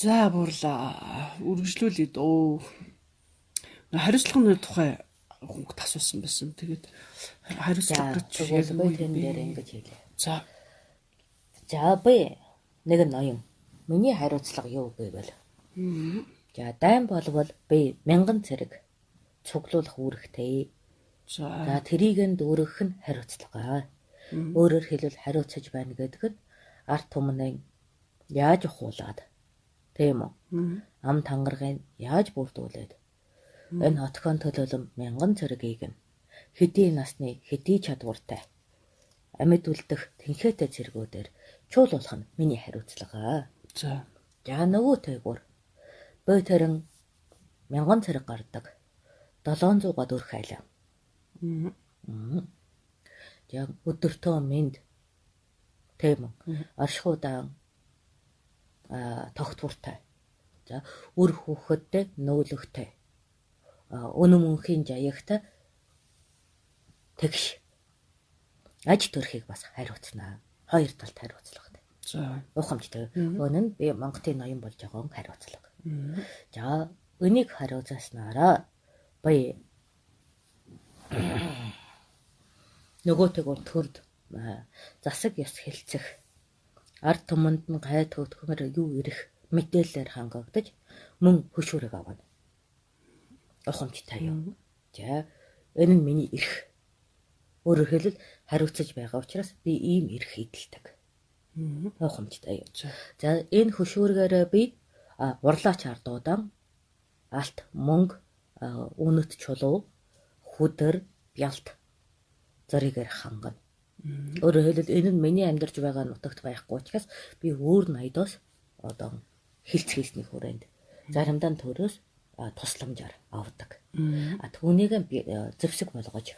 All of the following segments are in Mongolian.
За буурлаа. Үргэлжлүүлээ дөө. Хариуцлагын тухай хүүхд асуусан байсан. Тэгээд хариуцлага гэж тэгвэл би тэн дээр ингэж хэлээ. За. За би нэг ноён. Миний хариуцлага юу гэвэл. За дайн болвол би 1000 цэрэг цуглуулах үүрэгтэй. За тэрийг нь дүүргэх нь хариуцлага. Өөрөөр хэлбэл хариуцаж байна гэдэг нь арт түмнийг яаж ухуулад тийм үү? Ам тангаргийн яаж бүрдүүлээд энэ хотгон төлөөлөн 1000 цэрэгийг нь хэдий насны хэдий чадвартай амьд үлдэх тэнхээтэй цэргүүдээр чуулуулах нь миний хариуцлага. За нөгөө тайгуур бой тэрэн 1000 цэрэг гардаг 700 гад өрх айлаа. Яг өдөртөө минь тийм үү? Оршихудаан тогтвортой. За үр хүүхэдтэй нөөлөгтэй. Өнөө мөнхийн жаягтай тэгш аж төрхийг бас хариуцнаа. Хоёр талд хариуцлагатай. за Ухамжтай. Өнө нь би Монголын ноён болж байгаа хариуцлага. За энийг хариуцааснараа би нөгөөтэйгөө төрд засаг ёс хэлцэх ард түмэнд нь гай төгтгмөр юу ирэх мэдээлэлээр хангагдаж мөн хөшүүрэг авна. Ухамжтай юу. За энэ нь миний эрх. Өөрөөр хэлбэл хариуцаж байгаа учраас би ийм эрх идэлдэг. Ухамжтай юу. За энэ хөшүүргээрээ би урлаач ардуудан алт мөнгө үнэт чулуу хүдэр бялт зоригээр хангана. Өөрөөр хэлбэл энэ нь миний амьдарч байгаа нутагт байхгүй учраас би өөр ноёдоос одоо хилц хийсний хүрээнд заримдаа төрөөс тусламжаар авдаг. Түүнийг зэвсэг болгож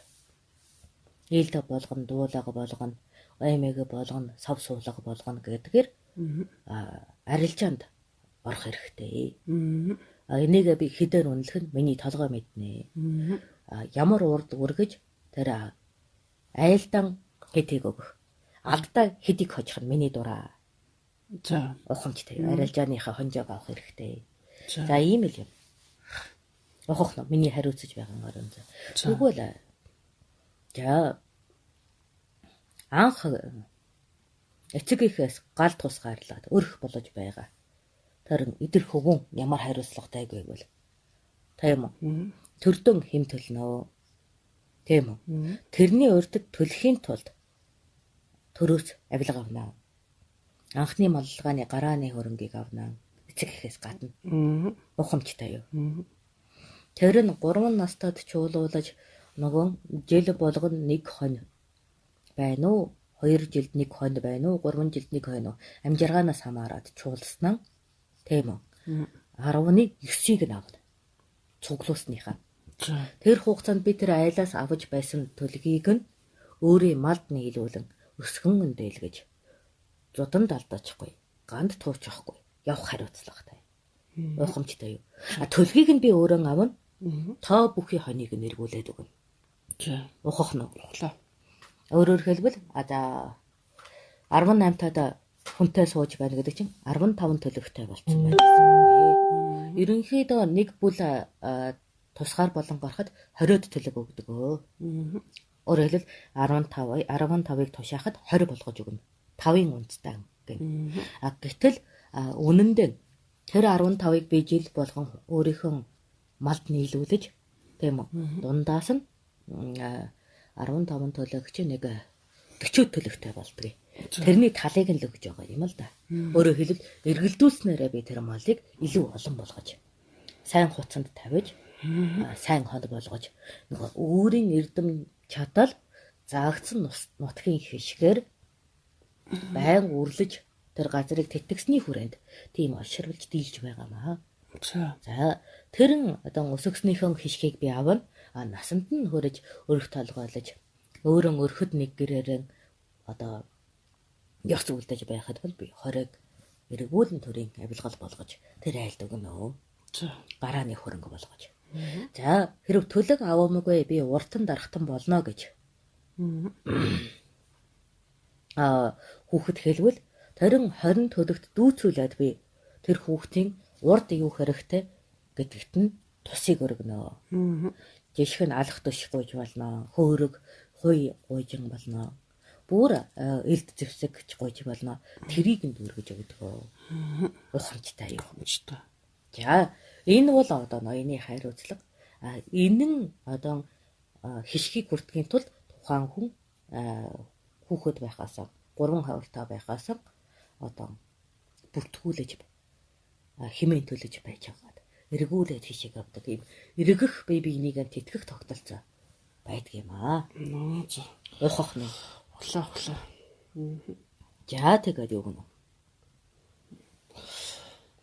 ээлдэ болгоно, дуулага болгоно, аймаг болгоно, сав суулга болгоно гэдгээр арилжаанд орох хэрэгтэй. Энийг би хэдээр үнэлэх нь миний толгой мэднэ. Ямар урд үргэж тэр айлдан хэдийг өгөх. Алдаа хэдийг хожих нь миний дураа. за Ухамжтай арилжааныхаа хонжоог авах хэрэгтэй. За ийм л юм. Ухах нь миний хариуцаж байгаа орон зай. Тэгвэл за анх эцэгийнхээс гал тус гарлаад өрх болж байгаа. Тэр идэр хөвөн ямар хариуцлагатай гэвэл тийм үү? Төрдөн хэм төлнөө. Тийм үү? Тэрний урдд төлөхийн тулд төрөөс авилга авнаа. Анхны маллагааны гарааны хөрөнгийг авнаа. Эцэг эхээс гадна. Ухамжтай юу. Тэр нь 3 настад чуулуулж нөгөө жил болгоно 1 хонь байна уу? 2 жилд 1 хонь байна уу? 3 жилд 1 хонь уу? Амжиргаанаас хамаарат чуулснаа. Тийм үү? 19-ийг нь авна. Цуглуусныхаа. Тэр хугацаанд би тэр айлаас авж байсан төлгийг нь өөрийн малд нийлүүлэн өсгөн өндөлгөж зудан далдаачихгүй, ганд туучихгүй явах хариуцлагатай. Ухамжтай юу. Төлгийг нь би өөрөө авна. Тоо бүхий хоныг нь эргүүлээд өгнө. Ухах нь ухлаа. Өөрөөр хэлбэл 18 таад хүнтэй сууж байна гэдэг чинь 15 төлөвтэй болцсон байна гэсэн. Ерөнхийдөө нэг бүл тусгаар болон гарахад 20-од төлөв өгдөг. Өөрөөр хэлбэл 15-ыг тушаахад 20 болгож өгнө. 5-ын үнэтэй гэнэ. Гэтэл үнэндээ тэр 15-ыг би жил болгон өөрийнхөө малд нийлүүлж тийм үү. Дундаас нь 15 төлөв чи нэг 40 төлөвтэй болдгоо. Тэрний талыг нь л өгж байгаа юм л да. Өөрөөр хэлбэл эргэлдүүлснээрээ би тэр малыг илүү олон болгож сайн хуцанд тавьж сайн хол болгож нөгөө өөрийн эрдэм чадал заагдсан нутгийн хишгээр байн үрлэж тэр газрыг тэтгэсний хүрээнд тийм оширлж дийлж байгаамаа. За тэрэн одоо өсөгснийхэн хишгийг би авна. Насанд нь хөрөж өрх толгойлож өөрөн өрхөд нэг гэрээрэн одоо ёс үлдэж байхад бол би 20-ыг эргүүлэн төрийн авилгал болгож тэр айлд өгнө. Гарааны хөрөнгө болгож. За хэрв төлөг аваамгүй би уртан дарахтан болно гэж. Хүүхэд хэлвэл Торин 20 төлөгт дүүцүүлээд би тэр хүүхдийн урд юу хэрэгтэй гэдэгт нь тусыг өргөнө. Жишг нь алах төш гуйж болно. Хөөрөг, хуй гуйжин болно. Бүр элд зэвсэг гэж гуйж болно. Тэрийг нь дүүргэж өгдөг. Ухамжтай юу. За энэ бол одоо ноёны хариуцлага. Энэ нь одоо хишгийг хүртгэхийн тулд тухайн хүн хүүхэд байхаас 3 хавралтай байхаас одоо бүртгүүлж хэмээн төлөж байж байгаа. Эргүүлээд хишиг авдаг юм. Эргэх бие биенийг тэтгэх тогтолцоо байдаг юм аа. Ухах нь. Хуглаа. За тэгээд юу гэнэ?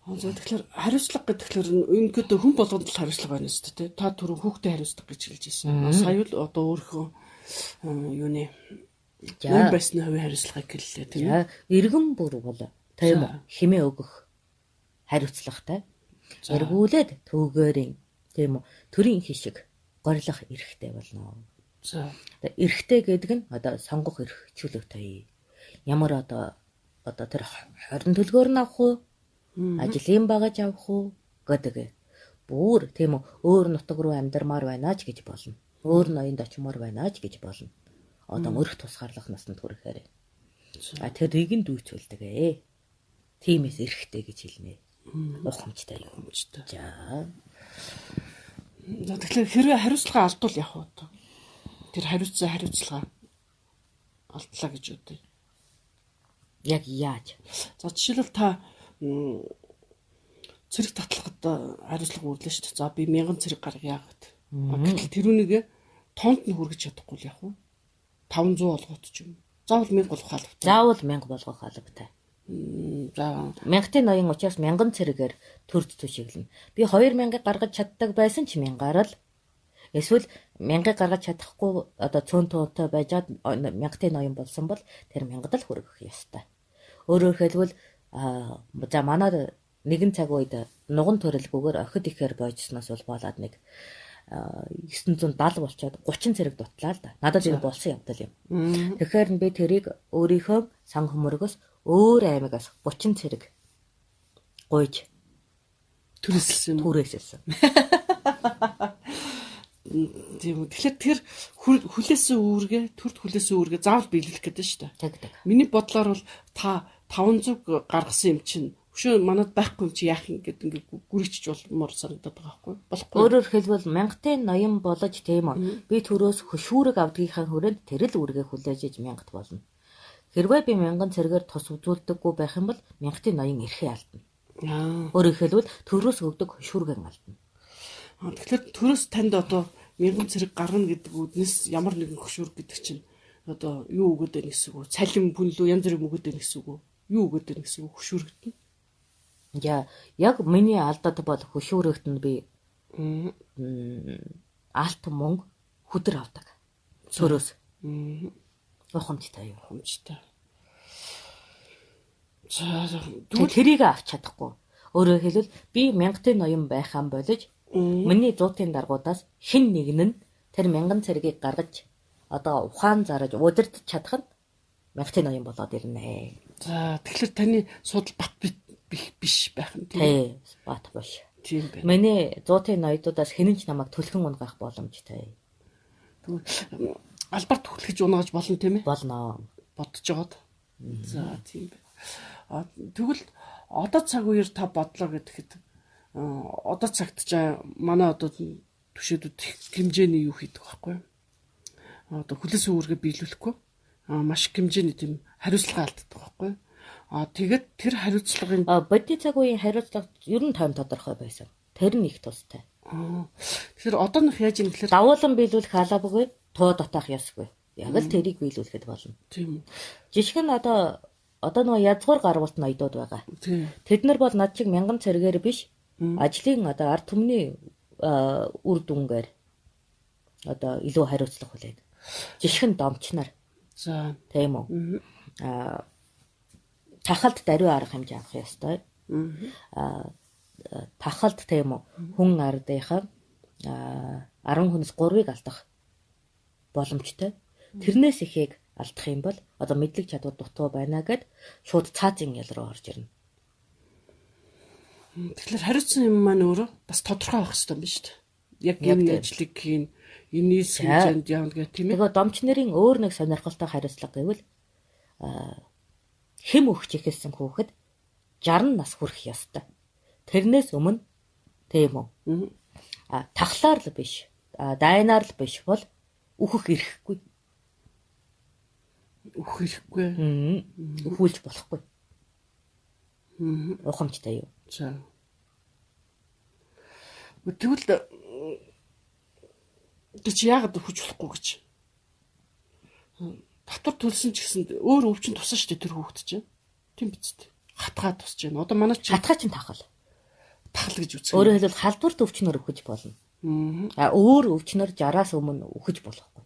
Тэгэхээр хариуцлага гэхээр ингээд хүн болгонд л хариуцлага байна шүү дээ. Та түрүү хүүхдэд хариуцлага гэж хэлж байсан. Сая л одоо өөрийнхөө юуны мөн байсны хувийн хариуцлагыг гэллээ тийм ээ. Иргэн бүр бол тийм хэмээ өгөх хариуцлагатай. Эргүүлээд төвгөрийн тийм үү төрийн хишиг горилох эрхтэй болно. За. Эрхтэй гэдэг нь одоо сонгох эрх чөлөөтэй. Ямар одоо тэр 20 төлгөөр нь авах уу? Ажлын багаж авах уу гэдэг. Бүр тийм үү өөр нутаг руу амьдармаар байна ч гэж болно. Өөр ноёнд очимоор байна ч гэж болно. Одоо өрх тусгаарлах насанд хүрэхээр. Тэрийг нь дүүцүүлдэг ээ. Тиймээс эрхтэй гэж хэлнэ. Ухамжтай юу. За. Тэгэхээр хэрвээ хариуцлага алдвал яах вэ? Тэр хариуцлага алдлаа гэж үү? Яг яаж? За жишээлбэл та цэрэг татлахад хариуцлага үүрлээ шүү дээ. За би 1000 цэрэг гаргая гэд. Гэтэл тэрүүнийг тоонд нь хүргэж чадахгүй л яах вэ? 500 болгоод ч юм. Заавал 1000 болгох албатай. Заавал 1000 болгох албатай. За 1000-ын ноён учраас 1000 цэрэгээр төрж төшөглөнө. Би 2000-ыг гаргаж чаддаг байсан ч 1000-аар л эсвэл 1000-ыг гаргаж чадахгүй одоо цөөн туутай байжгаад 1000-ын ноён болсон бол тэр 1000-д л хүргэх ёстой. Өөрөөр хэлбэл за манад нэгэн цаг үед нуган төрөлгүйгээр охид ихээр бойжсноос бол болоод нэг 970 болчоод 30 цэрэг дутлаа л да. Надад энэ болсон явдал юм. Тэгэхээр би тэрийг өөрийнхөө сан хөмөргөөс өөр аймагаас 30 цэрэг гуйж түрээсэлсэн. Тийм үү. Тэгэхээр тэр хүлээсэн үүргээ заавал биелүүлэх гэдэг шүү дээ. Миний бодлоор бол та 500 гаргасан юм чинь өшөө манад байхгүй юм чи яах юм гэдэг ингээд гүрийчж болмоор санагдаад байгаа байхгүй болохгүй. Өөрөөр хэлбэл 1000-ын ноён болж тийм үү. Би төрөөс хөшүүрэг авдгийнхаа хүрээнд тэр л үргээ хүлээж 1000-т болно. Хэрвээ би 1000 цэргээр тус үзүүлдэггүй байх юм бол 1000-ын ноён эрхээ алдна. Өөрөөр хэлбэл төрөөс өгдөг хөшүүргэн алдна. Тэгэхээр төрөөс танд одоо 1000 цэрэг гарна гэдэг үднэс ямар нэгэн хөшүүрэг гэдэг чинь одоо юу өгöd байх гэсэн үг вэ? Цалин бүнлүү янз бүрийн өгöd байх гэсэн үг үү? Юу өгöd байх гэсэн үг хөшүүрэгт нь? Яг миний алдаад бол хөшүүрэгт нь би алт мөнгө хөдөр авдаг. Төрөөс. Ухамжтай юу? Ухамжтай. Тэрийг авч чадахгүй. Өөрөөр хэлбэл би 1000-ын ноён байхаан болж миний 100-ын даргуудаас хэн нэг нь тэр 1000 цэрэгийг гаргаж одоо ухаан зарж удирдах чадах нь 1000-ын ноён болоод ирнэ. За тэгэхээр таны судал бат биш байх нь тийм бат биш. Тийм байна. Миний 100-ын ноёдуудаас хэн ч намайг төлхөн унгах боломжтой. Тэгвэл албарт хүлээж унааж болно тийм ээ? Болно. Бодож жоод. За тийм байна. Тэгвэл одоо цаг үеэр та бодлоо гэхэд одоо цагт манай одоо төшөөдүүд хэмжээний юу хийдэг байхгүй юу? Одоо хүлээсэн үүргээ биелүүлэхгүй маш их хэмжээний тийм хариуцлага алддаг байхгүй юу? Тэгээд тэр хариуцлагын бодит цаг үеийн хариуцлага ер нь тайм тодорхой байсан. Тэр нь их тустай. Тэгэхээр одоонх яаж юм гэхээр давуулан биелүүлэх албагүй, туу дотоох ёсгүй. Яг л тэрийг биелүүлэхэд болно. Тийм үү. Жишг нь одоо нөгөө язгуур гаргуулт ноёдууд байгаа. Тэд нар бол над чиг 1000 цэрэгээр биш ажлын одоо ард түмний үр дүнгээр одоо илүү хариуцлага хүлээн. Жишг нь домчнаар. За тийм үү. Тахалд даруй арга хэмжээ авах ёстой. Тахалд тийм үү. Хүн ардынхаа 10 хүнээс 3-ыг алдах боломжтой. Тэрнээс ихийг алдах юм бол одоо мэдлэг чадвар дутуу байна гэд шууд цаазын ял руу орж ирнэ. Тэгэхээр хариуцсан юм маань өөрөө бас тодорхой авах хэрэгтэй юм байна шүү дээ. Яг энэ ажлыг хийн, энэс хэмжээнд явна гэх тийм ээ. Тэгээ домч нарын өөр нэг сонирхолтой хариуцлага гэвэл хэм өгч ихэлсэн хүүхэд 60 нас хүрэх ёстой. Тэрнээс өмнө тийм үү? Тахлаар л биш. Дайнаар л биш бол үхэх эрхгүй. Өхүүлж болохгүй. Ухамжтай юу? За. Тэгвэл чи яагаад өгч болохгүй гэж? Татвар төлсөн ч гэсэн өөр өвчин туссан шүү дээ тэр хүүхэд чинь. Тийм биз дээ. Хатгаа тусч байна. Одоо манай чи хатгаа чинь тахал гэж үзэх. Өөрөөр хэлбэл халдварт өвчнөр өгч болно. Өөр өвчнөр 60-аас өмнө өгч болохгүй.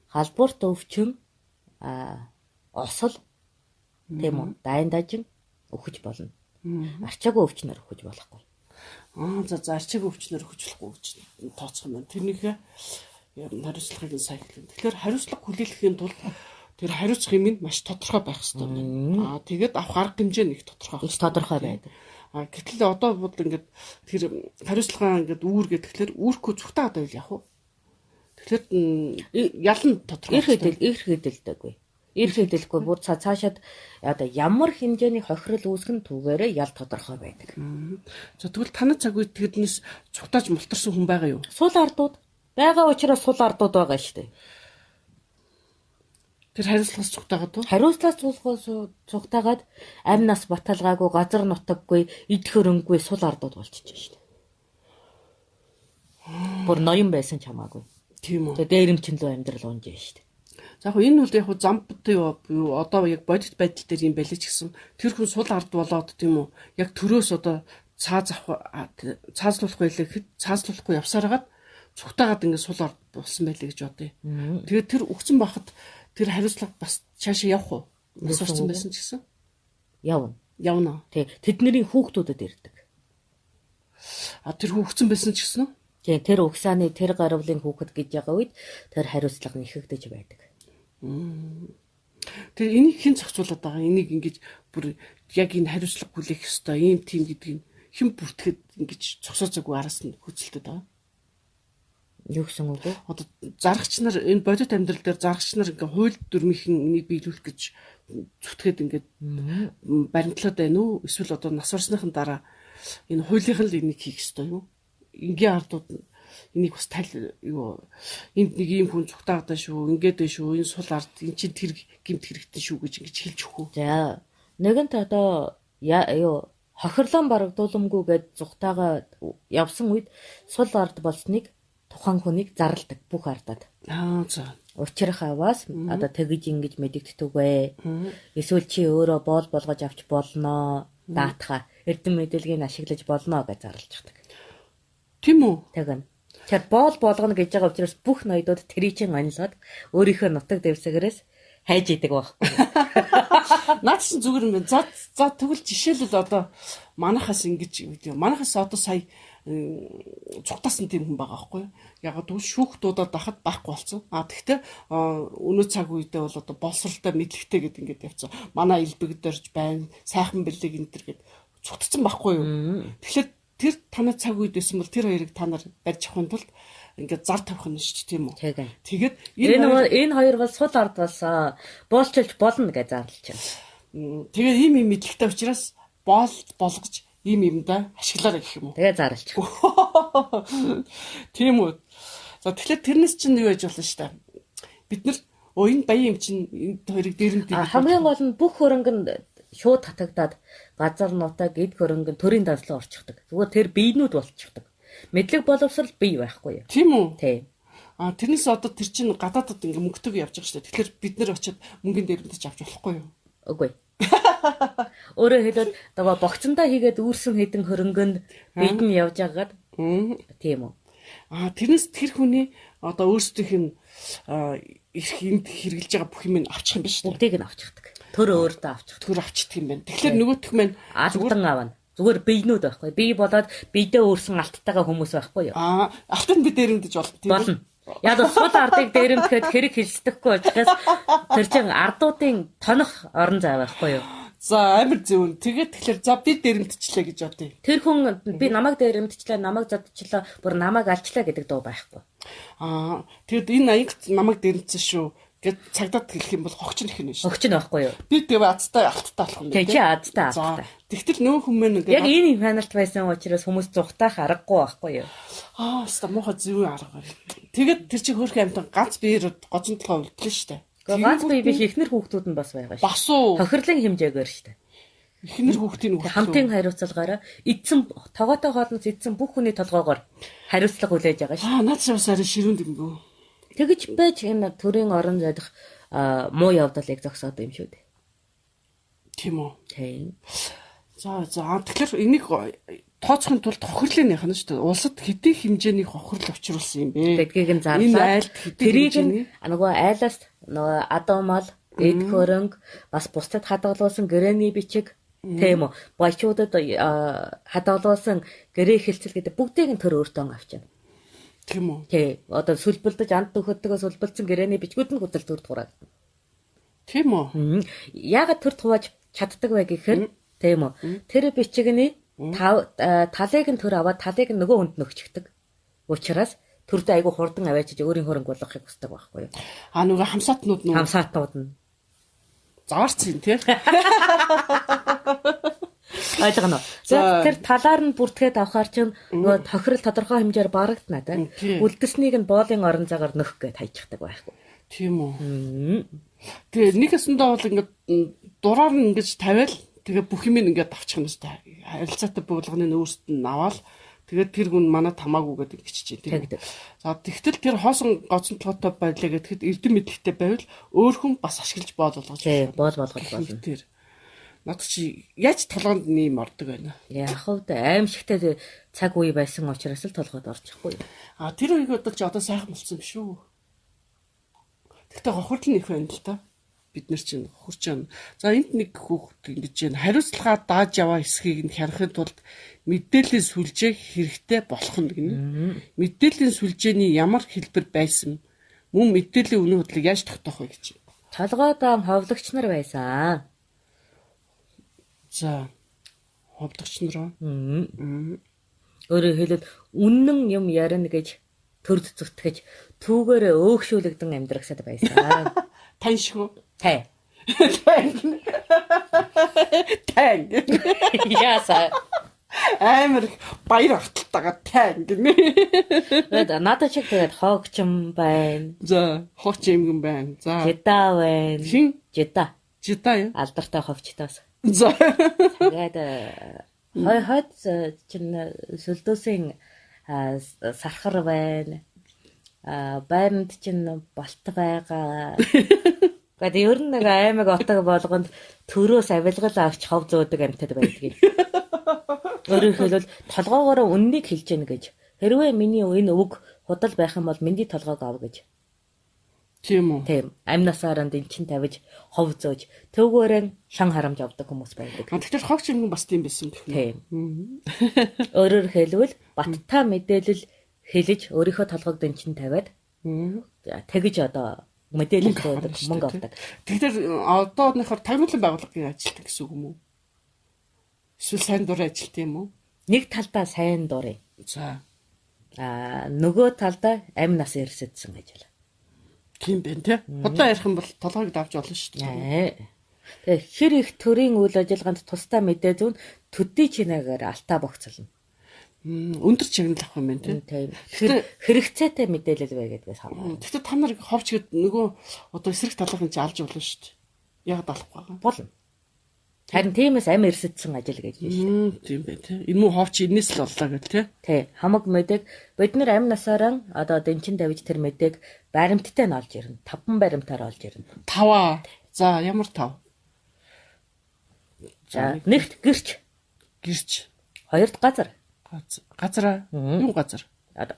Халдварт өвчин осол тийм үү? Дайн дажин өгч болно. Арчаагүй өвчнөр өгч болохгүй. За арчаагүй өвчнөр өгч болохгүй гэж тооцох юм байна. Тэрнийхээ хариуцлагыг сайн хэлэн. Тэгэхээр хариуцлага хүлээхийн тулд тэр хариуцах юм нь маш тодорхой байх хэрэгтэй байна. Тэгээд авах арга хэмжээ нэг тодорхой байдаг. Гэтэл одоо бол ингээд тэр хариуцлагаа ингээд үүргээд тэгэхээр үүрхгүй зүгтээ одоо яах вэ? Тэгэхээр ялан тодорхой. Эрх хэдэлдэггүй. Эрх хэдэлгүй бүр цаашаад одоо ямар хэмжээний хохирол үүсгэн түүгээрээ ял тодорхой байдаг. За тэгвэл танай цаг үед тэднээс цугтааж мултарсан хүн байгаа юу? Сул ардууд байгаа учраас сул ардууд байгаа шүү дээ. Тэр хариуцлагаас цугтаагаад уу? Хариуцлагаас цугтаагаад амь нас баталгаагүй, газар нутаггүй, эд хөрөнгөгүй сул ардууд болчихж шүү дээ. Бүр ноён байсан ч хамаагүй. Тийм үү. Тэгээ дээрэмчин лөө амьдрал унж шүү дээ. За яг энэ бол яг зам юу одоо яг бодит байдал дээр юм байлээ ч гэсэн тэр хүн сул ард болоод тийм үү? Яг төрөөс одоо цаазлуулах байлаа гэхэд цаазлуулахгүй явсараад цугтаагаад ингээд сул ард болсон байлээ гэж бодъё. Тэгээд тэр өгсөн байхад тэр хариуцлага бас цаашаа явах уу? Бас орсон байсан ч гэсэн. Явна. Тэдний хүүхдүүдэд ирдэг. Тэр хүүхдсэн байсан ч гэсэн үү? Тийм, тэр угсааны тэр гарвлын хүүхэд гэж байгаа үед тэр хариуцлага нэхэгдэж байдаг. Тэр энийг хэн зохицуулаад байгаа? Энийг ингэж бүр яг энэ хариуцлага хүлээх ёстой ийм тим гэдгийг хэн бүртгэхэд ингэж зогсооцоогүй араас нь хөцөлдөд байгаа. Юу гэсэн үг вэ? Одоо зарагч нар энэ бодит амьдрал дээр зарагч нар ингээ хууль дүрмийнхэн энийг биелүүлэх гэж зүтгээд ингээд баримтлаад байна уу? Эсвэл одоо нас барсныхан дараа энэ хуулийнхан л энийг хийх ёстой юу? Ингийн ардууд энийг бас юу энд нэг ийм хүн цугтаагаад байна шүү, ингээд байна шүү, энэ сул ард эн чинь тэр гимт хэрэгтэй шүү гэж ингэж хэлж өгөх үү? За нэгэнт одоо юу хохирлон барагдууламгүй гэд зүхтаага явсан үед сул ард болсныг тухайн хүнийг зарладаг бүх ардад. За. Учрах аваас одоо тэгж ингэж мэдэгдтүгвэ. Эсвэл чи өөрөө боол болгож авч болноо. Даатха эрдэм мэдээлгийг ашиглаж болноо гэж зарлж чаддаг. Тийм үү? Тэгнь. Тэр боол болгоно гэж байгаа учраас бүх ноёдууд тэрийг чинь онилоод өөрийнхөө нутаг дэвсгэрээс хайж идэг байхгүй. Наад чинь зүгээр юм байна. За тэгвэл жишээлбэл одоо манахаас ингэж үү. Манахаас одоо сая цугтаасан тийм хүн байгаа байхгүй юу? Яг тэгвэл шүүхтуудад дахад байхгүй болсон. Тэгтээ өнөө цаг үедээ бол одоо боловсралтай мэдлэгтэй гэдэг ингэж явцсан. Манай элбэгдэрж байна. Сайхан бэлэг энэ төр гэд цугтцсан байхгүй юу? Тэгэхээр тэр танай цаг үед байсан бол тэр хоёрыг та нар барьж авахын тулд ингээд зар тавих нь шүү дээ тийм үү? Тэгээд энэ хоёр бол сул ард болсон. Боолчилж болно гэж зарлж байна. Тэгээд ийм мэдлэгтэй учраас болгож ийм юмдаа ашиглаарай гэх юм уу? Тэгээ зарлж. Тийм үү. За тэгэхээр тэрнээс чинь юу яж болно шүү дээ. Бид нар энэ баян юм чинь энэ хоёрыг дээрэнд хамгийн гол нь бүх хөрөнгөнд шууд татагдаад газар нутаг эд хөрөнгө төрийн давлаа орчихдаг. Зүгээр тэр биенүүд болчихдаг. Мэдлэг боловсрал бий байхгүй юу? Тийм үү? Тийм. Тэрнээс одоо тэр чинь гадаадд ингээ мөнгөтэйг явж байгаа шүү дээ. Тэгэхээр бид нар очиод мөнгөний дээрэмдэж авч болохгүй юу? Үгүй. Өөрөөр хэлбэл дага богцондоо хийгээд үүрсэн хэдэн хөрөнгөнд бид нь явж байгаад тийм үү? Тэрнээс тэр хүний одоо өөрсдийнх нь эрх энд хэрэгжилж байгаа бүх юм авчих юм биш үү? Бүгдийг нь авчихдаг. Төр өөртөө авчих. Төр авчдаг юм байна. Тэгэхээр нөгөөх маань алдан авна. Зүгээр биенүүд байхгүй. Бие болоод биедээ өөрсөн алттайгаа хүмүүс байхгүй юу? Алтанд би дээрэмдэж болно. Яг сул ардыг дээрэмдэхэд хэрэг хэлсдэхгүй учраас тэр чин ардуудын тонох орон зай байхгүй юу? За амар зөв. Тэгээд тэгэхээр за би дэрэмтчлээ гэж бодъё. Тэр хүн би намайг дээрэмтчлээ, намайг задчлаа, бүр намайг алчлаа гэдэг дуу байхгүй. Тэгэд энэ аяг намайг дэрэмтсэн шүү гэд цагдаад хэлэх юм бол хогч нэх нь шүү. Хогч нь байхгүй юу? Би тэгээ азтай алттай болох юм тий. Чи азтай алттай. Тэгтэл нөө хүмүүс ингээд яг энэ паналт байсан учраас хүмүүс зүхтаах аргагүй байхгүй юу? Хаста муухай зөв арга. Тэгээд тэр чи хөрх амтан ганц биеэр гожин толгой үлдлээ штэ. Ганц бие биш эхнэр хүүхдүүд нь бас байгаа шүү. Бас уу. Тохирлын хэмжээгээр штэ. Эхнэр хүүхдийн үг. Хамтын хариуцлагаараа эдсэн тогоотой хоолноос эдсэн бүх хүний толгоогоор хариуцлага хүлээж байгаа шүү. Наад чи бас арай ширүүн дэмгүү. Тэгэж байж энэ төрийн орон зайдах муу явдалыг зогсоод юм шүү дээ. Тийм үү? Тийм. За тэгэхээр энийг тооцохын тулд хохирлын яхана шүү дээ. Улсад хэдийн хэмжээний хохирол учруулсан юм бэ? Гэдгийг нь зарлаад тэрийг нөгөө айлаас нөгөө адуумал, эд хөрөнгө бас бусдад хадгалуулсан гэрээний бичиг тийм үү? Баячуудад хадгалуулсан гэрээ хэлцэл гэдэг бүгдийг нь төр өөртөө авчиана. Тийм үү? Тий. Одоо сүлбэлдэж анд төхөдгөө сүлбэлцэн гэрээний бичгүүд нь хөдөл төр туураад. Тийм үү? Яагаад төр тувааж чаддаг вэ гэхээр тийм үү? Тэр бичигний талыг нь төр аваад талыг нь нөгөө хүнд нөгчгдөг. Учираас төрдөө айгүй хурдан аваачиж өөрийн хөрөнгө болгохыг хүсдэг байхгүй юу? Нөгөө хамсаатнууд нь хамсаатнууд нь заваарцэн тий. Ойлгоно. Тэр талаар нь бүртгээд авахар чинь нөгөө тохирол тодорхой хэмжээр барагдана да. Үлдэснийг нь боолын орон цагаар нөх гэж хайчихдаг байхгүй. Тийм үү. Тэгээ нэг ясандаа бол ингээд дураар нь ингэж тавиал тэгээ бүх юм ингээд авчих юм өстэй. Харилцаатай буулганы нөөцт нь аваад тэгээд тэр хүн манай тамаагүй гэдэг ингэчиж тийм. За тэгтэл тэр хоосон гоцон толгойтой байлаа гэхэд эрдэм мэдлэгтэй байвал өөр хүн бас ашиглаж боол болгож байна. Боол болгож болно. Тэр над чи яаж толгоонд нэм ордог байна. Яг хөвд аимшигтай цаг үе байсан учраас л толгойд орчихгүй. Тэр үеиг бодол чи одоо сайхан болсон биш үү? Тэгтээ хохирол нь их байна л та. Бид нар чинь хурч байна. За энд нэг хүүхэд ингэж байна. Хариуцлагаа дааж яваа эсхийг нь харахын тулд мэдээллийн сүлжээ хэрэгтэй болох нь гинэ. Мэдээллийн сүлжээний ямар хэлбэр байсан мөн мэдээллийн үнэн худлыг яаж тогтоох вэ гэж. Толгойдоо ховлогч нар байсан. За ховдогч нар. Өөрөөр хэлбэл үнэн юм ярина гэж төрд зүтгэж түүгээрээ өөгшүүлэгдэн амьдрахсад байсан. Тань шиг үү? Тай. Тань. Яса. Амар баяр авталтайгаа тань гинэ. Надад чиг тэгээд хоогчм байна. За хооч эмгэн байна. За жида байна. Хин? Жида. Жида юу? Алдартай ховчтоос. За. Тэгээд хойд чин сүлдөөсийн сархар байна. Байранд чинь болт байгаа. Гэхдээ ер нь нэг аймаг отог болгонд төрөөс авилгал авч хов зөөдөг амьтад байдгийг. Өөрөөр хэлбэл толгоогоор үннийг хэлж гэнэ гэж. Хэрвээ миний энэ үг худал байх юм бол миний толгойг ав гэж. Тийм үү? Тийм. Амнасаар энэ чин тавьж хов зөөж төвгөөрэн шан харамж авдаг хүмүүс байдаг. Тэгэхээр хогч юм бас тийм байсан гэх юм. Өөрөөр хэлбэл баттай мэдээлэл хэлж өөрийнхөө толгойг дэнчин тавиад тэгж одоо мэдээлэл өгдөг мөнгө авдаг. Тэгэхээр одоо одныхоор тагнуулын байгууллагын ажилтдаг гэсэн үг юм уу? Эсвэл сайн дурын ажилт юм уу? Нэг талдаа сайн дурын. За. Нөгөө талдаа амь нас эрсэдсэн ажил. Тийм байна тий. Худлаа ярих юм бол толгойг давж болно шүү дээ. Тэгээ хэр их төрийн үйл ажиллагаанд тусдаа мэдээ зүүн төдий чинээгээр алтаа богцолно. Өндөр чигнэл авах юм байна тийм. Хэрэгцээтэй мэдээлэл бай гэдгээс хамаарна. Гэхдээ та нар ховч гээд нөгөө одоо эсрэг талын чи алж болно шүү дээ. Яг алахгүй байгаа. Болно. Харин тиймээс амь эрсэдсэн ажил гэж байна шүү дээ. Тийм байна тийм. Энэ муу ховч энэс л боллоо гэл тий. Тий. Хамаг мэдэг бид нар амь насаараа одоо дэнчин давж тэр мэдэг баримттай нь олж ирнэ. 5 баримтаар олж ирнэ. 5. За ямар 5? За нэгт гэрч. Гэрч. Хоёрд газар. Газар юу газар?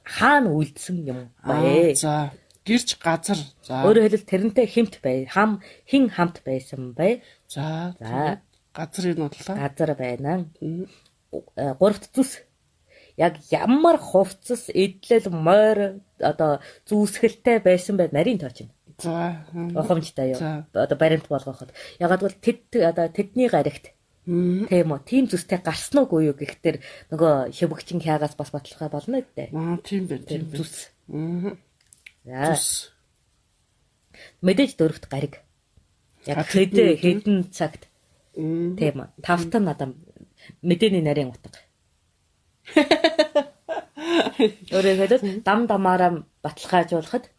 Хаана үлдсэн юм бэ? За гэрч газар. За өөрөөр хэлбэл тэрнтэй хэмт бай. Хин хамт байсан бай. За газрын бодлоо. Газар байна. Гуравт зүс. Яг ямар хувцас эдлэл мойр одоо зүүсгэлтэй байсан бай нарийн тооч. За. Ухамжтай юу. За. Одоо баримт болгоход. Ягаад бол тэдний гаригт тийм үү. Тийм зүстэй гарсан уугүй юу гэхтэр нөгөө шивгчин хаагаас бас баталгаа болно гэдэг. Тийм байна. Тийм зүс. За. Мэдээж дөрөвт гариг. Яг хэдэн цагт тийм үү. Тавтан надам мэдээний нарийн утга. Өөрөөр дам дамаараа баталгаажуулахад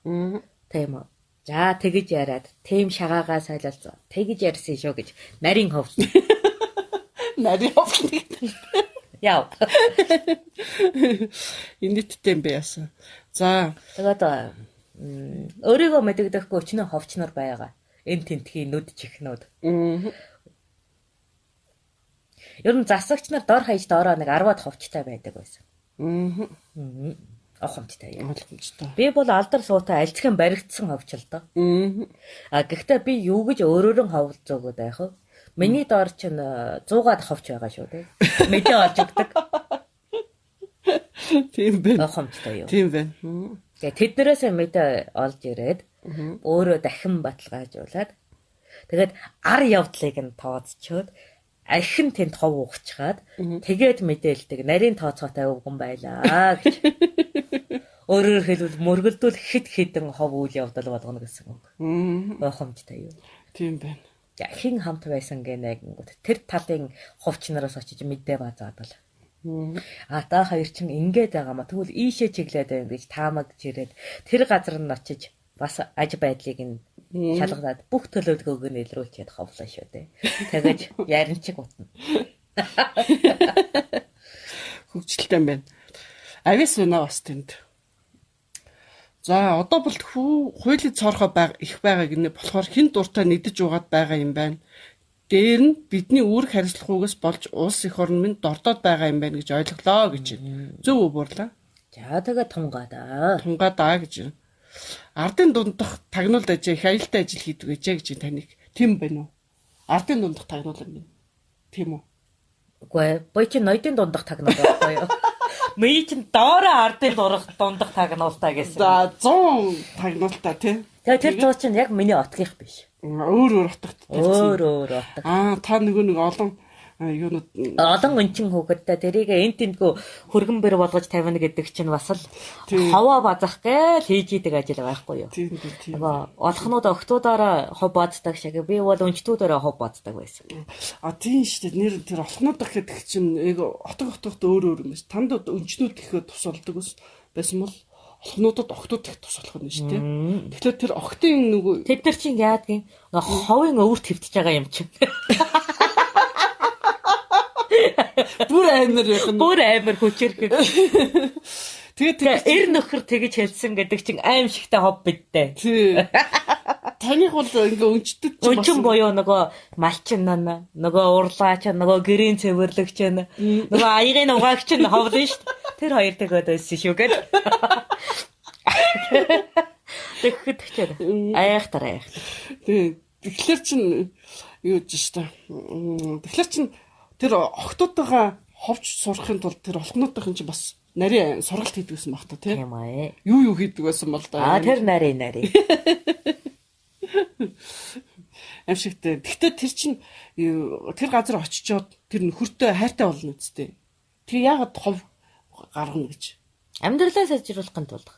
тийм үү. За тэгэж яриад тийм шагаагаа сайлалцсан. Тэгэж ярьсан шүү гэж нарийн ховс. Нарийн ховс. Яа. Инэттэй юм бэ яасан. За. Тэгээд өөрийгөө мэдэгдэхгүй өчнөө ховчнор байгаа. Эн тентхийн нүд чихнүүд. Ер нь засагч нар дор хаяж доороо нэг 10-аад ховчтой байдаг байсан. Ухамжтай юм. Би бол алдар суутай альцхан баригдсан ховч л доо. Гэхдээ би юу гэж өөрөөрөө ховлж өгöd байх вэ? Миний доор чинь 100-аад ховч байгаа шүү дээ. Мэдээ олж өгдөг. Тийм байна. Ухамжтай юу? Тийм байна. Тэгээ тэднэрээс мэдээ олж ирээд өөрөө дахин баталгаажуулаад тэгээд ар явдлыг нь тооцчоод ахин тэнд хов угчаад тэгээд мэдээлдэг нарийн тооцоотой өвгөн байлаа гэж. Өөрөөр хэлбэл мөргөлдүүл хидэн хов үйл явдал болгоно гэсэн үг. Ухамжтай юу? Тийм байна. Хин хамт байсан гэнэ. Тэр талын ховч нараас очиж мэдээ базаад бол. Та хоёр чинь ингэж байгаа ма тэгвэл ийшээ чиглээд байна гэж таамагж ирээд тэр газар нь очиж бас аж байдлыг нь шалгаад бүх төлөвлөгөөг нь илрүүлчихэд ховлоо шүү дээ. Тэгэж яринчиг утна. Хөвчлөлтэй байна. Авис байна бас тэнд. За одоо бол хуулийн цорхоо их байгаа гинэ болохоор хэн дуртай нэгдэж угаад байгаа юм байна. Дээр нь бидний үүрэг хариуцлагаас болж улс их орн минь дордоод байгаа юм байна гэж ойлголоо гэж байна. Зөв үү буурлаа? За тэгээ тунгаадаа. Тунгаадаа гэж байна. Ардын дундах тагнуулд ажээ их аюултай ажил хийдэг гэжээ гэж таныг. Тийм байна уу? Ардын дундах тагнуул юм. Тийм үү? Үгүй бой чи ноёдын дундах тагнуул байхгүй юу? Миний чин доороо ардын дундах тагнуултаа гэсэн. За 100 тагнуултаа тий. Тэгээ тэр зуу чинь яг миний отгийнх биш. Өөр утгатай. Өөр утга. Та нэг олон юунууд олон өнчин хөөгдөө тэрийг эн тэнтгүү хөргөн бэр болгож тавина гэдэг чинь бас л ховоо базах гээл хийж идэг ажил байхгүй юу. Тийм. Нөгөө олхнууд октоудаараа хов баацдаг шиг би бол өнчтүүдээрээ хов баацдаг байсан. Тийм шүү дээ. Нэр тэр олхнууд гэдэг чинь яг отгохтой өөр юм биш. Танд өнчнүүд ихэд тусалдаг байсан бол олхнуудад октод их тусалах нь шүү дээ. Тэгэхээр тэр октын нөгөө тэд нар чинь яадгийн ховын өвөрт хөвтөж байгаа юм чинь. Бүр амар хүчээрхэг. Тэгээд эр нөхөр тэгж хэлсэн гэдэг чинь аим шигтэй хов бидтэй. Тий. Таних бол ингээ өнчтөд чинь өнчин боёо нөгөө малчин нана, нөгөө урлаач, нөгөө гэрийн цэвэрлэгч, нөгөө аягийн угаагч нь ховлон шүү дээ. Тэр хоёр тэгээд байсан шүү гээд. Тэгэхэд чад. Айхтар. Тий. Тэгэхээр чин юу гэж шүү дээ. Тэгэхээр чин тэр октоодоо ховч сурахын тулд тэр олхнуудын чинь бас нарийн сургалт хийдэг байсан баг та тийм ээ. Юу хийдэг байсан бол да. Тэр нарийн. Амшигтэй. Гэхдээ тэр чинь тэр газар очичоод тэр нөхөртөө хайртай болно үсттэй. Тэгээ яагаад хов гаргана гэж. Амьдралаа сайжруулахын тулд.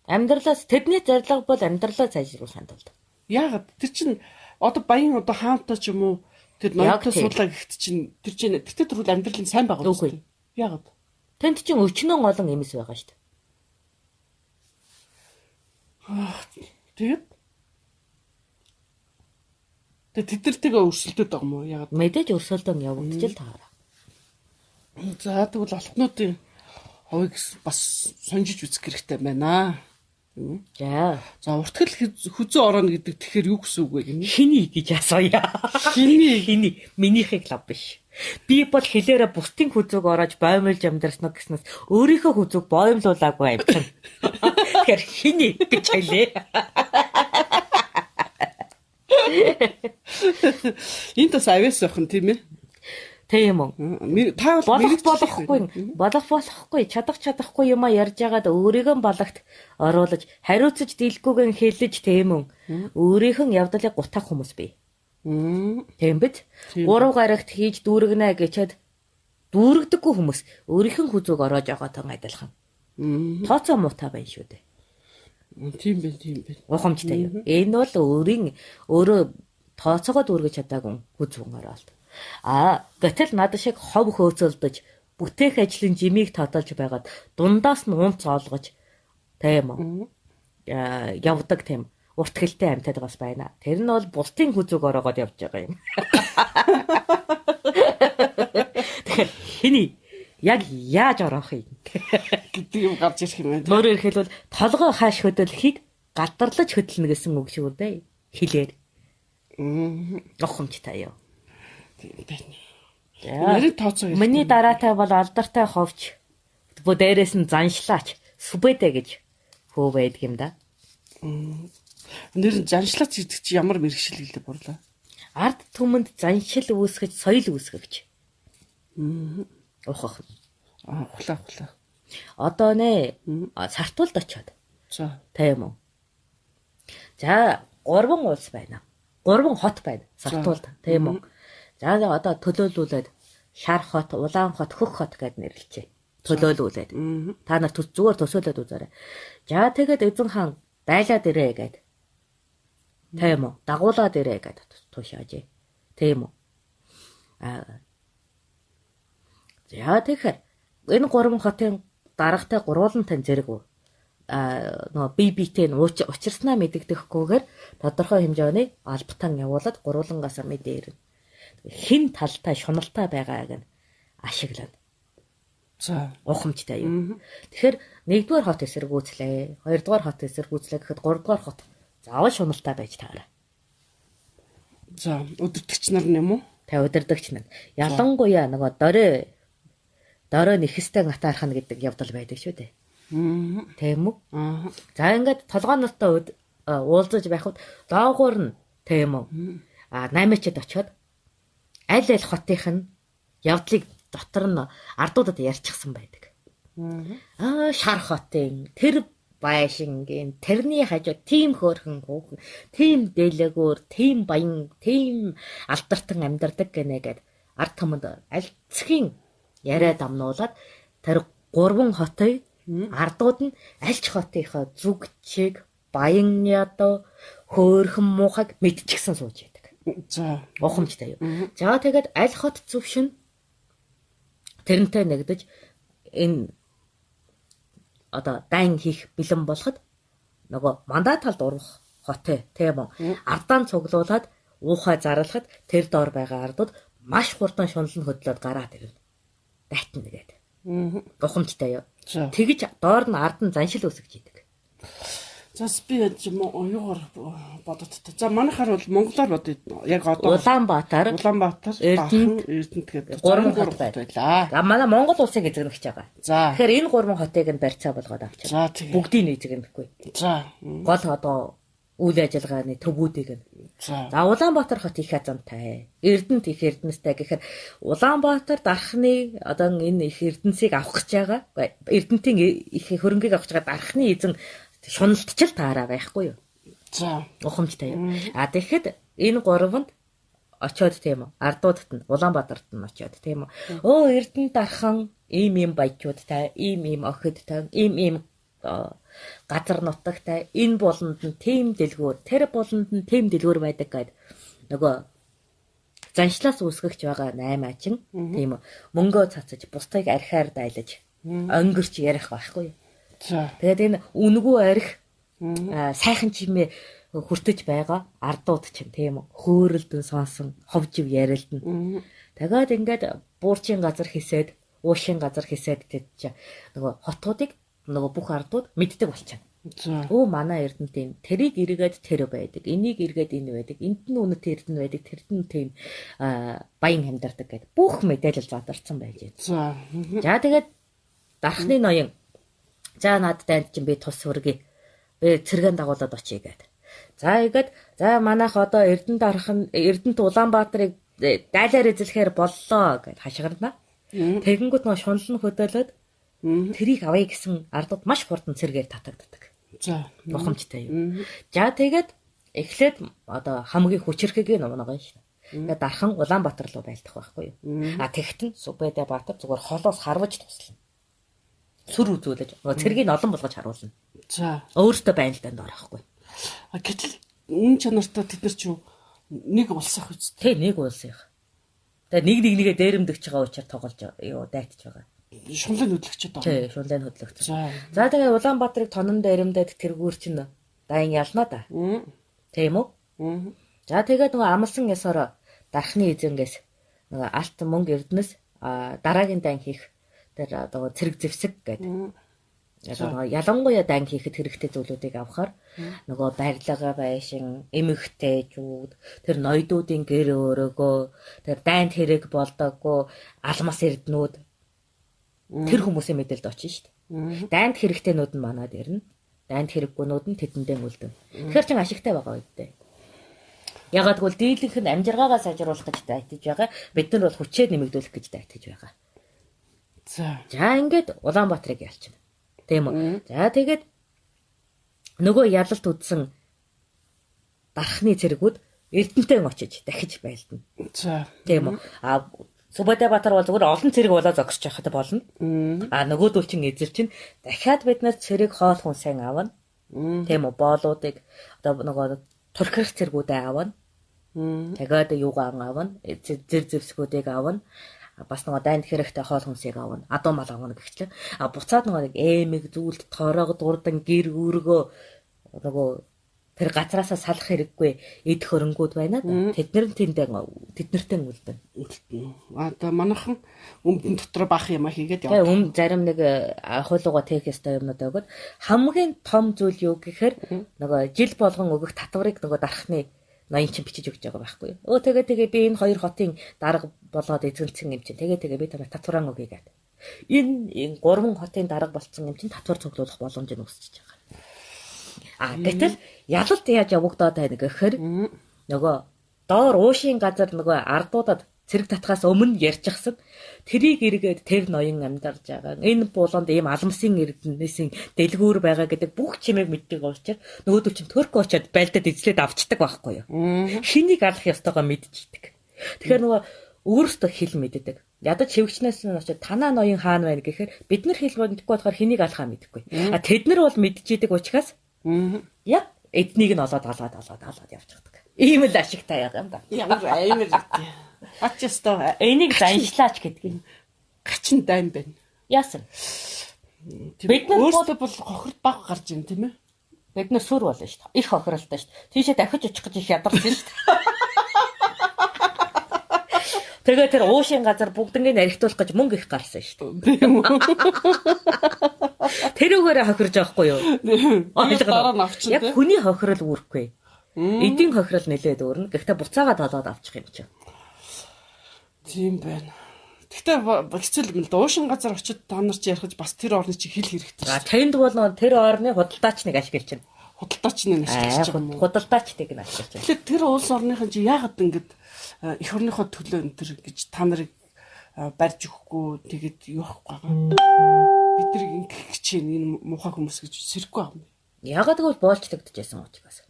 Амьдралаас тэдний зорилго бол амьдралаа сайжруулахын тулд. Яагаад тэр чинь одоо баян одоо хаантай ч юм уу тэр ноётой суулаа гэхэд чинь тэр чинь тэгтээ тэр амьдрал нь сайн байгаа үстэй. Яагаад? Тэнд чинь өчнөн олон эмэс байгаа шүү дээ. Тэгээд тэднэртэйгээ өрсөлдөд байгаа юм уу? Яагаад? Мэдээж өрсөлдөөн явагдаж л таараа. За тэгвэл олхнуудын ховыг бас сонжиж үзэх хэрэгтэй байна. За уртгал хүзүү орооно гэдэг тэгэхээр юу гэсэн үг вэ? Хиний гэж асууя. Хиний минийхийг лав биш. Би бол хэлээрээ бусдын хүзүүг ороож боомлж амьдрснаа гэснээс өөрийнхөө хүзүүг боомлуулаагүй амтсан. Тэгэхээр хиний гэж хэлээ. Энд бас авьяас байх нь тийм ээ. Тийм үү. Та бол болохгүй, чадахгүй юм а ярьж байгаад өөрийгөө балагт оруулаж, хариуцаж дийлгүйгэн хэлж тийм үү. Өөрийнх нь явдлыг гутах хүмүүс бий. Тийм биз? 3 гарагт хийж дүүргэнэ гэчээд дүүргдэггүй хүмүүс өөрийнх нь хүзүүг ороож байгаатай адилхан. Тооцоо муутай байна шүү дээ. Тийм бэ. Ухамжтай юу. Энэ бол өөрөө тооцоогоо дүүргэж чадаагүй хүзүүн ороолт. Гэтэл над шиг хов хөөцөлдөж бүтээх ажлын жимийг тодолж байгаад дундаас нь унц олгож тийм үү. Явдаг тийм урт хэлтэй амьтад бас байна. Тэр нь бол бусдын хүзүүг ороогоод явж байгаа юм. Тэгэхээр хэний яг яаж орох юм гэдэг юм гарч ирэх юм байна. Өөрөөр хэлбэл толгой хааш хөдөлөхийг гадарлаж хөдөлнө гэсэн үг шүү дээ. Хилээр. Ухамжтай юу. Нэрийн тооцоо. Миний дараатай бол алдартай ховч. Дээрээс нь заншлаач. Сүбэдэ гэж хөө байдаг юм да. Нэр нь заншлаач гэдэг чи ямар мэргэжил гэлээ бурлаа. Ард түмэнд заншил үүсгэж, соёл үүсгэж. Ухах. Хулаа. Одоо нэ сартуулд очиод. За. Тийм үү. За 3 улс байна. 3 хот байна. Сартуулд. Тийм үү. За одоо төлөөлүүлээд Шар хот, Улаан хот, Хөх хот гэд нэрлэлцээ. Төлөөлүүлээд. Та нар зүгээр төсөөлөд үзээрэй. За тэгээд эзэн хаан байлаад ирээ гэд. Тийм үү. Дагуулад ирээ гэд тушаажээ. Тийм үү. За тэгэхээр энэ 3 хотын даргатай гурвуулантай зэрэг нөгөө бие биетэй нь учирснаа мэдэгдэхгүйгээр тодорхой хэмжээний албатан явуулаад гурвуулангаас мэдээ ирнэ. Хин талтай шуналтай байгааг нь ашиглана. За, ухамжтай юу. Тэгэхээр 1-р хот эсэргүүцлээ, 2-р хот эсэргүүцлээ гэхэд 3-р хот заавал шуналтай байж таараа. За, өдөртөгч нар юм уу? Та өдөртөгч нар. Ялангуяа нөгөө дорой нэхэстэй атаархна гэдэг явдал байдаг шүү дээ. Тийм үү? За ингээд толгойностой уулзаж байхад доогуур нь тийм үү? Наймаачд очиод аль хотынх нь явдлыг дотор нь ардуудад ярьчихсан байдаг. Шар хотын тэр байшингийн тэрний хажууд тийм хөөрхөн хүүхэн, тийм дэлгүүр, тийм баян, тийм алдартан амьдардаг гэнэгээд ард түмэнд аль цэгийн яриа дамнуулаад тэр 3 хотыг ардууд нь аль ч хотынхоо зүгчийг, баян ядуу, хөөрхөн муухайг мэдчихсэн сууж байдаг. За, ухамжтай юу. За тэгээд аль хот зөвшин тэрнтэй нэгдэж энэ одоо дайн хийх бэлэн болоход нөгөө мандат талд урах хотын тийм үү. Ардаа цуглуулад уухай зарлахад тэр доор байгаа ардууд маш хурдан шунал нь хөдлөөд гараад ирнэ. Дайтна гэдэг. Ухамжтай юу. Тэгж доор нь ард нь заншил үүсгэж идэг. За би юугаар бодод. За манайхаар бол монголоор бодод яг одоо Улаанбаатар, Эрдэнэт гэдэг 3 хот байлаа. За манай Монгол улсыг эзэгнэж байгаа. За. Тэгэхээр энэ 3 хотыг нь барьцаа болгоод авчаа. Бүгдийг нь эзэгнэхгүй. За. Гол одоо үйл ажиллагааны төвүүдийг нь. За Улаанбаатар хот их хязамтай. Эрдэнэт их эрдэнэстэй гэхээр Улаанбаатар дархны одоо энэ их эрдэнсийг авах гэж байгаа. Эрдэнэтийн их хөрөнгийг авах гэж байгаа дархны эзэн шуналтчил таараа байхгүй юу? За. Ухамжтай юу. Тэгэхэд энэ 3-нд очиод тийм үү? Ардуудад нь Улаанбаатарт нь очиод тийм үү? Эрдэнэ дархан ийм баячуудтай, ийм охидтай, ийм газар нутагтай энэ болонд нь тийм дэлгүүр, тэр болонд нь тийм дэлгүүр байдаг гэд нөгөө заншлаас үүсгэж байгаа 8 тийм үү? Мөнгөө цацаж, бусдыг архиар дайлаж, өнгөрч ярих байхгүй юу? Тэгээд энэ үнгүү арх сайхан чимээ хүртэж байгаа ардууд чинь тийм үү хөөрөлдөн сонсон ховжив ярилдана. Тэгээд ингээд буурчин газар хисээд уушин газар хисээд гэж нөгөө хотуудыг нөгөө бүх ардууд мэддэг болчихно. Манай Эрдэнэт тэрийг эргээд тэр байдаг. Энийг эргээд энэ байдаг. Энд нь үнэт Эрдэнэ байдаг. Тэрд нь тийм баян амьдардаг гэдэг бүх мэдээлэл задарсан байж байна. За тэгээд дархны ноён за надад чинь би тус хүргэе. Би цэргэн дагуулад очие гэдэг. За ингээд за манайх одоо Эрдэнэт Улаанбаатарыг дайлаар эзлэхээр боллоо гэж хашгирна. Тэгэнгүүт нөгөө шунал нь хөдөөлөд тэрийг авъя гэсэн ардад маш хурдан цэргээр татагддаг. За. Ухамжтай юу. За тэгээд эхлээд одоо хамгийн хүчрэхийг нөгөө шүү. Тэгээд дархан Улаанбаатар руу байлдах байхгүй юу. Тэгтэн Сүбэдэбаатар зүгээр холоос харваж туслана. Сүр үзүүлж нөгөө цэргийг олон болгож харуулна. За. Өөртөө байналтанд орохгүй. Гэтэл энэ чанартай тэд нар ч юу нэг улсах үст. Тэ нэг улсах. Тэгээд нэгээ дээрэмдэгч байгаа учраас тоглож юу дайтж байгаа. Шунлын хөдлөгчд байгаа. Тий, шунлын хөдлөгч. За тэгээд Улаанбаатарыг тонон дээрэмдээд тэргүүр чинь дайн ялна да. Тийм үү? За тэгээд нөгөө амлсан ясаар дархны эзэнгээс нөгөө алт мөнгө эрдэнэс дараагийн дан хийх тэр одоо цэрэг зэвсэг гэдэг. Ялангуяа дан хийхэд хэрэгтэй зүйлүүдийг авахаар нөгөө барилга байшин, эмэгтэйчүүд, тэр ноёдуудын гэр өрөөгөө, тэр дайнд хэрэг болдоггүй алмас эрдэнүүд тэр хүмүүсийн мэдээлд очно шүү дээ. Дайнд хэрэгтэйнүүд нь манад ирнэ. Дайнд хэрэггүйнүүд нь тэдэндээ үлдэн. Тэгэхээр чин ашигтай байгаа үедээ. Ягаад гэвэл дийлэнх нь амжиргаагаа сайжруулах гэж дайтаж байгаа. Бид нар бол хүчээ нэмэгдүүлэх гэж дайтаж байгаа. За ингээд Улаанбаатарыг ялчна. Тийм үү? За тэгээд нөгөө ялалт үдсэн дархны цэргүүд Эрдэнэтэй очиж дахиж байлдана. За. Тийм үү? Сүбэдэбаатар бол зүгээр олон цэрэг болоо зогсож яхад болно. Нөгөөдөл чин эзэр чин дахиад бид нар цэрэг хоол хүн сайн авна. Тийм үү? Боолуудыг одоо нөгөө турхирах цэргүүдээ авна. Тэгээд юугаан авна. Зэр зэвсгүүдийг авна. Бас нөгөө дайнд хэрэгтэй хоол хүнсийг авна. Адуу мал авна гихчлээ. Буцаад нөгөө эмэг зүйлд торог дурдан гэр өргөө нөгөө тэр газраасаа салах хэрэггүй эд хөрөнгүүд байна да. Тэднэр тэднэртэй үлдэн. Одоо манайхан өмдөн дотор баах юм хийгээд яваа. Тэгээ зарим нэг хуулууга тех ёстой юмнууд өгöd хамгийн том зүйл юу гэхээр нөгөө жил болгон өгөх татварыг нөгөө дарахны ноён чинь бичиж өгч байгаа байхгүй юу. Тэгээ би энэ хоёр хотын дарга болоод эзэмсэн юм чинь. Тэгээ би танай татвараа өгье гэдэг. Энэ гурван хотын дарга болцсон юм чинь татвар цуглуулах боломжийг өсөж байгаа. Гэтэл ялалт яаж явагдаад байна гэхээр нөгөө доор уушийн газар нөгөө ардуудад цэрэг татхаас өмнө ярьчихсан тэрийг эргээд тэр ноён амьдарч байгаа. Энэ буулганд ийм алмсын эрдэнэсийн дэлгүүр байгаа гэдэг бүх чимээг мэддэг учраас нөгөөдөл чинь төрк очоод байлдаад эзлээд авчдаг байхгүй юу. Хэнийг алах ёстойгоо мэдчихдэг. Тэгэхээр нөгөө өөрөөсөө хэл мэддэг. Ядаж шивгчнээс нь очоод танаа ноён хаана байна гэхээр бид нар хэл мэдэхгүй болохоор хэнийг алахаа мэдэхгүй. Тэд нар бол мэдчихийдэг учраас яг эднийг нь олоод явчихдаг. Ийм л ашигтай байгаа юм да. Ямар амар үү. Ачаастаа энийг заншлаач гэдэг юм. Гачин дайм байна. Яасан? Бид нар өөрсдөө бол хохирд баг гарч ийн тийм ээ. Бид нар сүр болно шүү дээ. Их хохиролтой шүү дээ. Тийшээ дахиж очих гэж их ядарсан шүү дээ. Тэгээ тэр уушийн газар бүгднийг архитуулах гэж мөнгө их гарсан шүү дээ. Тийм үү? Тэрүүгээрээ хохирж байгаа хгүй юу? Яг хүний хохирол үүрхгүй. Эдийн хохирол нэлээд өөрнө. Гэхдээ буцаагаа толоод авчих юм чинь. Тийм байна. Гэхдээ хэцүү юм л да. Уушин газар очиж та нар чи ярих бас тэр орны чи хэл хэрэгтэй шүү. Тэнд бол тэр орны худалдаач нэг ашиглаж байна. Худалдаач нэг ашиглаж байгаа юм уу? Худалдаачдыг нь ашиглаж байна. Тэгэхээр тэр улс орныхан чи яагаад ингэж эх орныхоо төлөө энэ төр гэж та нарыг барьж өгөхгүй тэгээд юу ахгүй байгаа. Бид нар ингэх чинь энэ муухай хүмүүс гэж сэрхгүй байгаа юм. Ягаад гэвэл боолчлогдчихсэн учраас.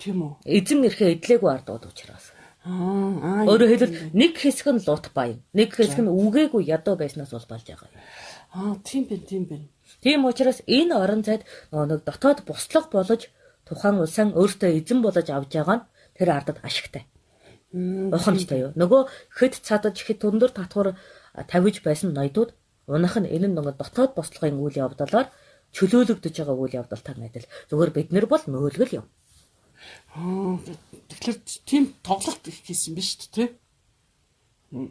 Тийм үү? Эзэн эрхээ эдлээгүй ардууд учраас. Өөрөөр хэлбэл нэг хэсэг нь лут бай. Нэг хэсэг нь үгээгүй ядуу байснаас бол болж байгаа юм. Тийм байна. Тийм учраас энэ орон зайд нэг дотоод буслаг болж тухайн улсаа өөртөө эзэн болгож авч байгаа нь тэр ардад ашигтай. Ухамжтай юу? Нөгөө хэд цадаж хэд өндөр татвар тавьж байсан ноёдууд унах нь энэ нэг дотоод бослогын үйл явдалаар чөлөөлөгдөж байгаа үйл явдалтай найдал. Зүгээр бид нар бол мөөлгөл юм. Тэгэхээр тийм тоглолт их хийсэн биз дээ, тий?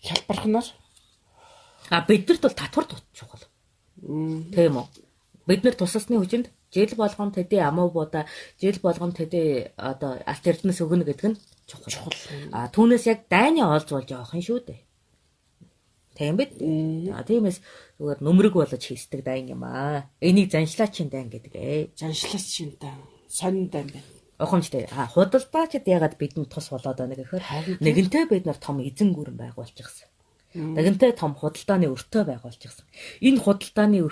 Хялбархнаар. Биднэрт бол татвар чухал. Тийм үү? Бид нар тусалсны хүчинд жил болгон тэдний амуу буудаа, жил болгон тэдний одоо алт эрдэнэс өгнө гэдэг нь чухал. Түүнээс яг дайны олзуулж явах юм шүү дээ. Тийм бид. Тиймээс зүгээр нүмерэг болж хийсдэг дайн юм аа. Энийг заншлаачин дайн гэдэг ээ. Заншлаачин дайн. Сонин дайн байна. Ухамжтай. Худалдаачид ягаад бидэнд тус болоод байна гэхээр нэгэнтээ бид нар том эзэн гүрэн байгуулчихсан. Нэгэнтээ том худалдааны өртөө байгуулчихсан. Энэ худалдааны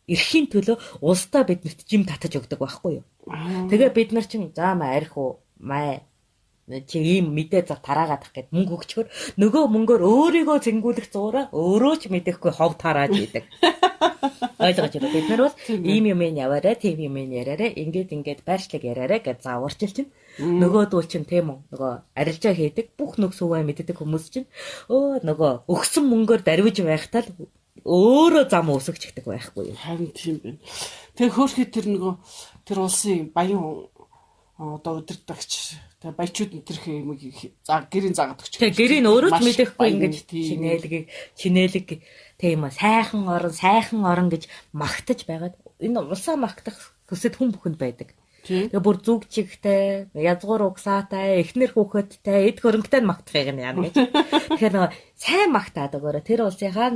эрхийн төлөө улсдаа биднэрт жим татаж өгдөг байхгүй юу? Тэгээ бид нар чинь заамаа арх уу, май чи ийм мэдээ зав тараагаад ах гэд мөнгө өгчхөр нөгөө мөнгөөр өөрийгөө зэнгүүлэх зуураа өөрөө ч мэдэхгүй хов тарааж идэг. Ойлгож байна. Бид нар бол ийм юм яваарэ, тийм юм яриарэ, ингээд байршлаг яриарэ гэж зааварчил чинь. Нөгөөдүүл чинь тийм үү? Нөгөө арилжаа хийдэг, бүх нөхсөвөө мэддэг хүмүүс чинь нөгөө өгсөн мөнгөөр дарвиж байхтаа л өөрөө зам өсгөжчихдэг байхгүй юу? Харин тийм байна. Тэгээ хөөхий тэр улсын баян одоо удирдагч тэгээ баячууд энэ юм гэрийн заагаад өгч. Тэгээ гэрийн өөрөө ч мэдэхгүй ингэж чинээлэг тийм сайхан орон гэж магтаж байгаад энэ улсаа магтах хүсэд хүн бүхэнд байдаг. Тэгээ бүр зүг чигтэй, язгуур угсаатай, эхнэр хүүхэдтэй, эд хөрөнгөтэй магтахыг нь яана гэж. Тэгэхээр нөгөө сайн магтаад өгөөрэй. Тэр улсынхаа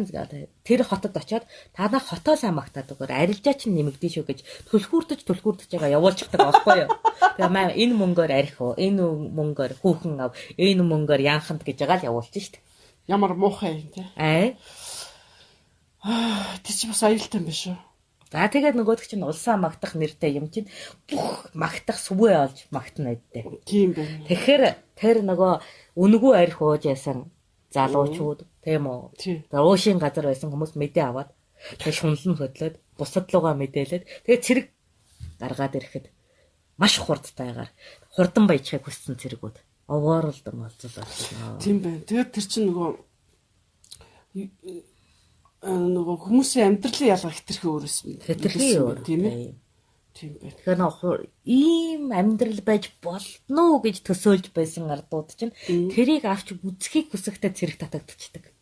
тэр хотод очиод танаа хотоо сайн магтаад өгөөрэй. Арилжаа чинь нэмэгдэн шүү гэж түлхүүрдэж байгаа явуулчихдаг байхгүй юу? Тэгээ маа энэ мөнгөөр арих уу, энэ мөнгөөр хүүхэн ав, энэ мөнгөөр янханд гэж байгаа л явуулчих шүү дээ. Ямар муухай юм те. Тэг чи бас аюултай юм биш үү? За тэгээд нөгөөдөг чинь улсаа магтах нэртэй юм чинь бүх магтах сүвээ олж магтана гэдэг. Тийм байна. Тэгэхээр тэр нөгөө үнэгүй арх ууж яасан залуучууд тийм үү. За уушийн газар байсан хүмүүс мэдээ аваад тэгээд шунлан хөдлөөд бусад лугаа мэдээлээд тэгээд цэрэг гаргаад ирэхэд маш хурдтайгаар хурдан баяжхыг хүссэн цэрэгүүд овоорлон олзлоо. Тийм байна. Тэгээд тэр чинь нөгөө хүмүүсийн амьдралын ялгаа хэтэрхий өөрөөс хэтэрхий өөр тийм ээ. Тийм байна. Тэгэхээр нөгөө ийм амьдрал байж болно уу гэж төсөөлж байсан ардууд чинь тэрийг авч үзхийг хүсэхдээ цэрэг татагдчихдаг.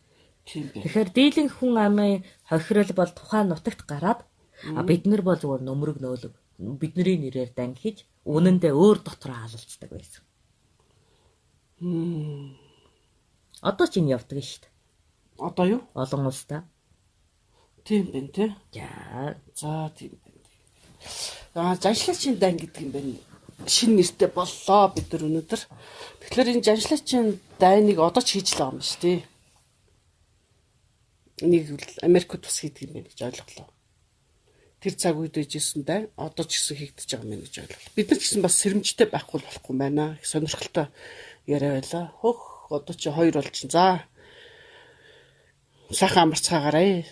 Тийм байна. Тэгэхээр дийлэн хүн амын хохирол бол тухайн нутагт гараад бид нар бол зүгээр нөмрөг нөөлөг бидний нэрээр дангиж үнэндээ өөр дотроо халалцдаг байсан. Одоо ч энэ явдаг шүү дээ. Одоо юу? Олон улстай. Тийм байна тий. За тийм байна. Жаншлаачийн дан гэдэг юм байна. Шинэ нэртэй боллоо бид нар өнөөдөр. Тэгэхээр энэ жаншлаачийн дайныг одоо ч хийж л байгаа юм шүү дээ. Энийг Америкт бас хийдэг юм байна гэж ойлголоо. Тэр цаг үед ээжсэн дай одоо ч гэсэн хийгдэж байгаа юм байна гэж ойлголоо. Бид нар ч гэсэн бас сэрэмжтэй байхгүй болохгүй байна. Их сонирхолтой яриа байлаа. Хөх одоо чи 2 болж. За сайхан амарцгаагаарай.